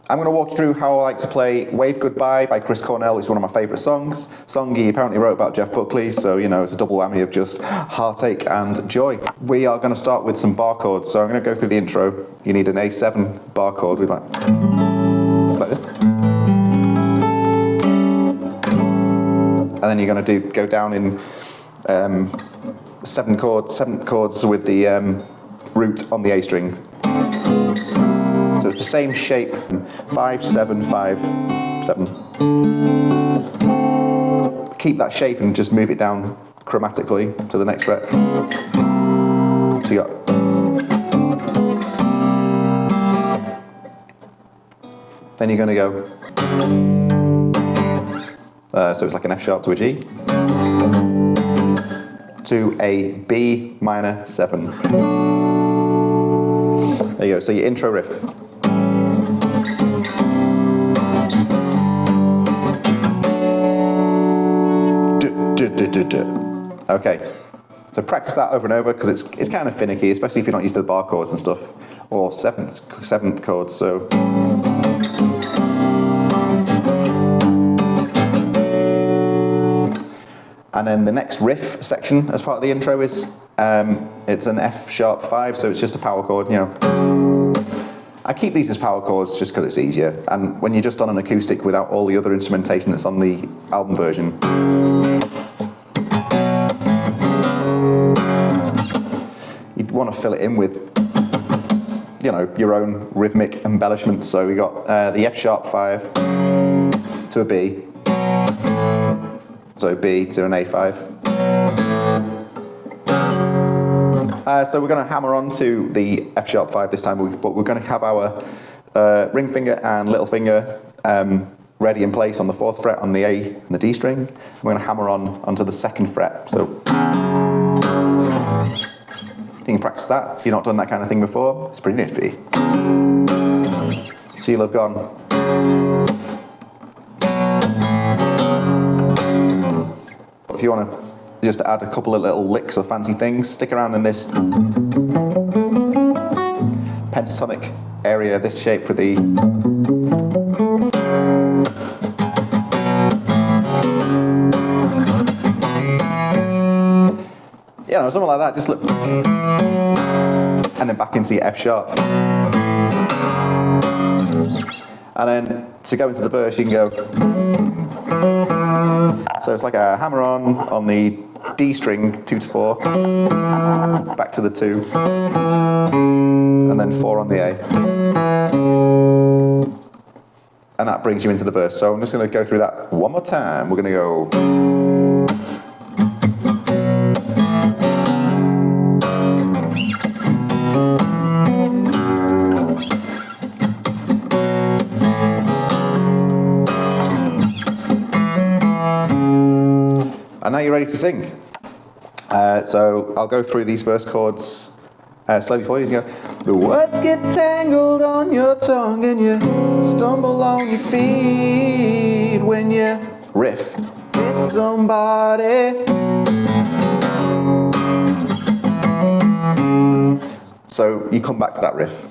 I'm going to walk you through how I like to play Wave Goodbye by Chris Cornell. It's one of my favourite songs. Song he apparently wrote about Jeff Buckley, so you know it's a double whammy of just heartache and joy. We are going to start with some bar chords, so I'm going to go through the intro. You need an A7 bar chord with like this. And then you're going to go down in seven chords with the root on the A string. So it's the same shape, 5, 7, 5, 7. Keep that shape and just move it down chromatically to the next fret. So you got. Then you're going to go. So it's like an F sharp to a G. To a B minor 7. There you go, so your intro riff. Okay, so practice that over and over because it's kind of finicky, especially if you're not used to the bar chords and stuff, or seventh chords. So. And then the next riff section as part of the intro is it's an F sharp 5, so it's just a power chord. You know, I keep these as power chords just because it's easier. And when you're just on an acoustic without all the other instrumentation that's on the album version. You'd want to fill it in with, you know, your own rhythmic embellishments. So we got the F sharp 5 to a B, so B to an A5. So we're going to hammer on to the F sharp 5 this time, but we're going to have our ring finger and little finger ready in place on the 4th fret on the A and the D string. We're going to hammer on onto the 2nd fret. So. You can practice that if you've not done that kind of thing before. It's pretty nifty. So you'll have gone. If you want to just add a couple of little licks of fancy things, stick around in this pentatonic area, this shape for the you know, something like that, just look. And then back into your F sharp. And then to go into the verse, you can go. So it's like a hammer on the D string, 2 to 4, back to the 2, and then 4 on the A. And that brings you into the verse. So I'm just going to go through that one more time. We're going to go. And now you're ready to sing. So I'll go through these verse chords slowly for you. You go, the words get tangled on your tongue and you stumble on your feet when you riff with somebody. So you come back to that riff.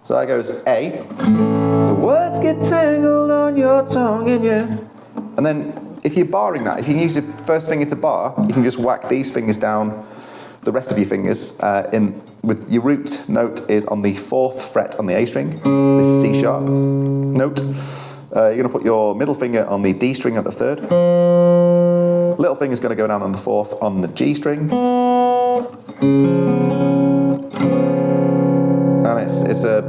So that goes A. The words get tangled on your tongue and you. And then if you're barring that, if you can use your first finger to bar, you can just whack these fingers down, the rest of your fingers, with your root note is on the 4th fret on the A string, this C sharp note. You're going to put your middle finger on the D string at the 3rd. Little finger's going to go down on the 4th on the G string. And it's a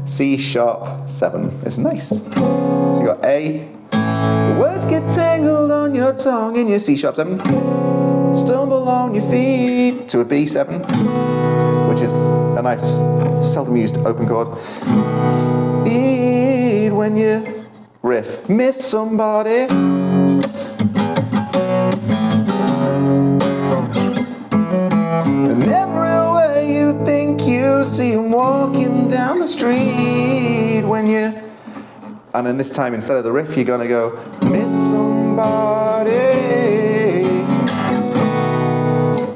C sharp 7. It's nice. So you got A. The words get tangled on your tongue in your C sharp 7. Stumble on your feet to a B7, which is a nice, seldom used open chord. Eat when you riff, miss somebody. And everywhere you think you see him walking down the street when you. And then this time, instead of the riff, you're going to go, miss somebody,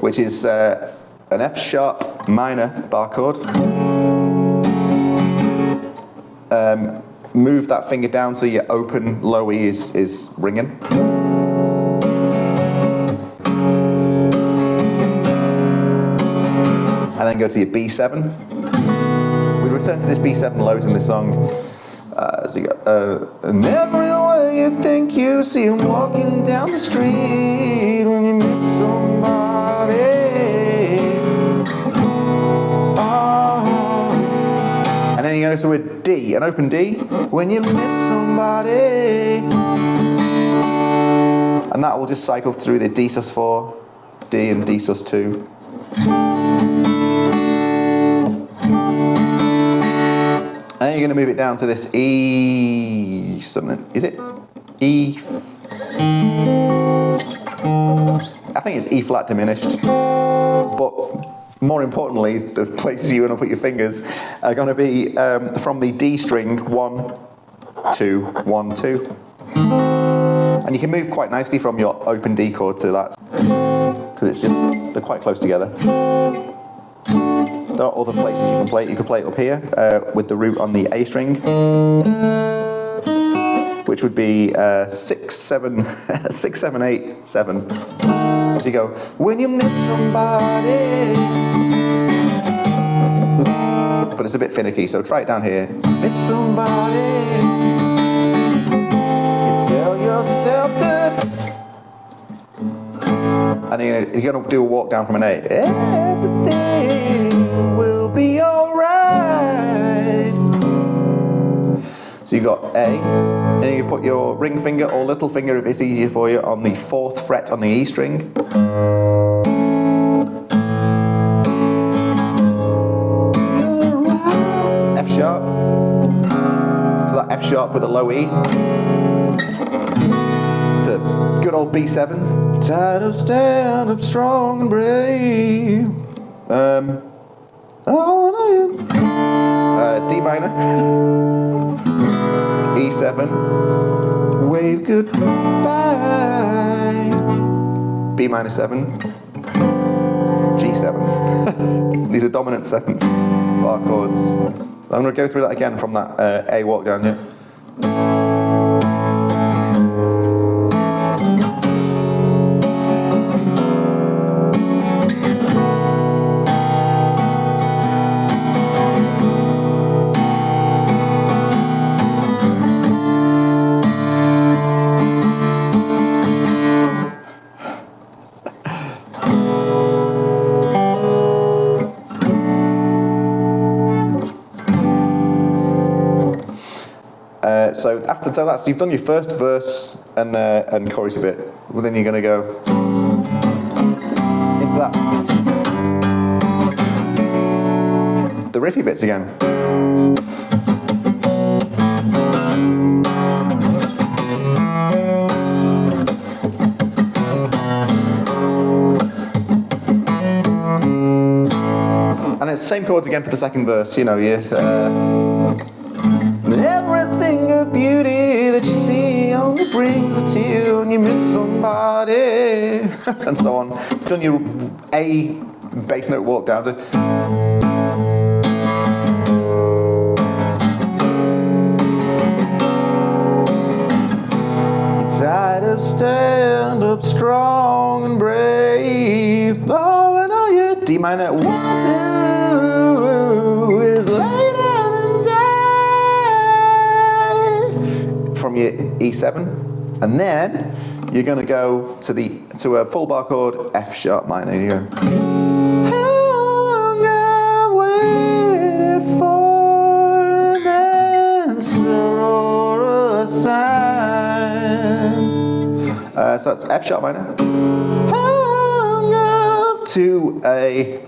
which is an F sharp minor bar chord. move that finger down so your open low E is ringing. And then go to your B7. We return to this B7 loads in the song. So you go, and everywhere you think you see him walking down the street when you miss somebody. Oh. And then you go to a D, an open D, when you miss somebody. And that will just cycle through the D sus4, D and D sus2. And then you're going to move it down to this E something. Is it E? I think it's E flat diminished. But more importantly, the places you want to put your fingers are going to be from the D string 1, 2, 1, 2. And you can move quite nicely from your open D chord to that because it's just they're quite close together. There are other places you can play it. You could play it up here with the root on the A string, which would be 6, 7, 6, 7, 8, 7. So you go, when you miss somebody. Oops. But it's a bit finicky, so try it down here. Miss somebody. You tell yourself that. And you're going to do a walk down from an A. Everything will be alright. So you've got A, and you can put your ring finger or little finger, if it's easier for you, on the 4th fret on the E string. F sharp. So that F sharp with a low E. To good old B7. Tired of stand up strong and brave. D minor, E7, wave goodbye, B minor 7, G7. These are dominant 7th bar chords. I'm going to go through that again from that A walk down here. So that's you've done your first verse and chorus a bit. Well, then you're going to go into that the riffy bits again. And it's the same chords again for the second verse. You know, everything of beauty that you see only brings a tear when you miss somebody, and so on. Done your A bass note walk down to. Tired of stand up strong and brave. Oh, and all your D minor 1, 2 is lay down and die from your E7, and then you're going to go to a full bar chord F sharp minor. You go. How long I've waited for an answer or a sign. So that's F sharp minor. How long up to a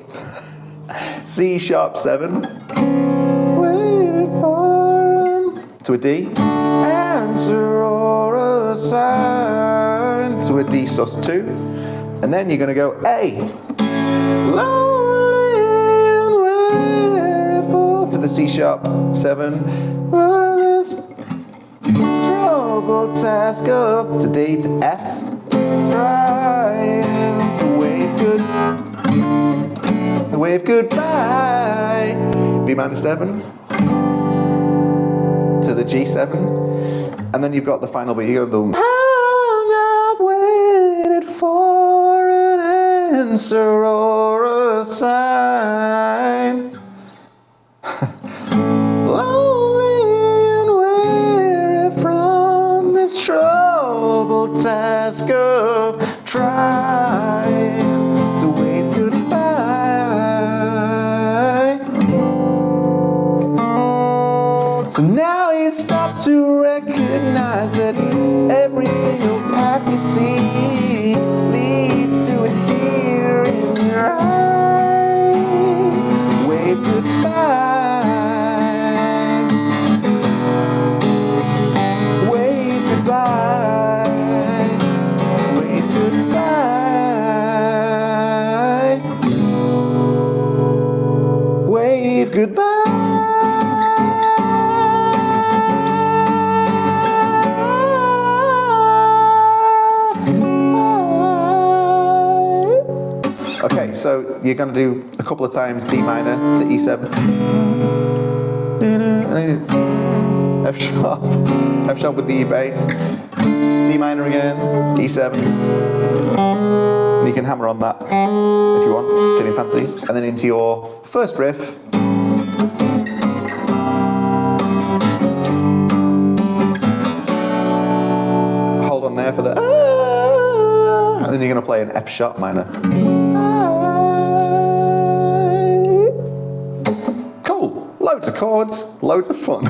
C sharp 7. Waited for to a D. Answer or a sign to a D sus 2, and then you're going to go A. Lonely and weariful to the C sharp 7. Well, this troubled task of to D to F. Trying to wave goodbye. B minor 7. to the G7, and then you've got the final beat. You go to how long I've waited for an answer or a sign. Lonely and weary from this troubled task of trying to wave goodbye. So now you stop to recognize that every single path you see leads to a tear in your eye. Wave goodbye. Wave goodbye. Wave goodbye. Wave goodbye. Okay, so you're going to do a couple of times D minor to E7, F sharp with the E bass, D minor again, E7, and you can hammer on that if you want, feeling fancy, and then into your first riff. Hold on there for the and then you're going to play an F sharp minor. Cool, loads of chords, loads of fun.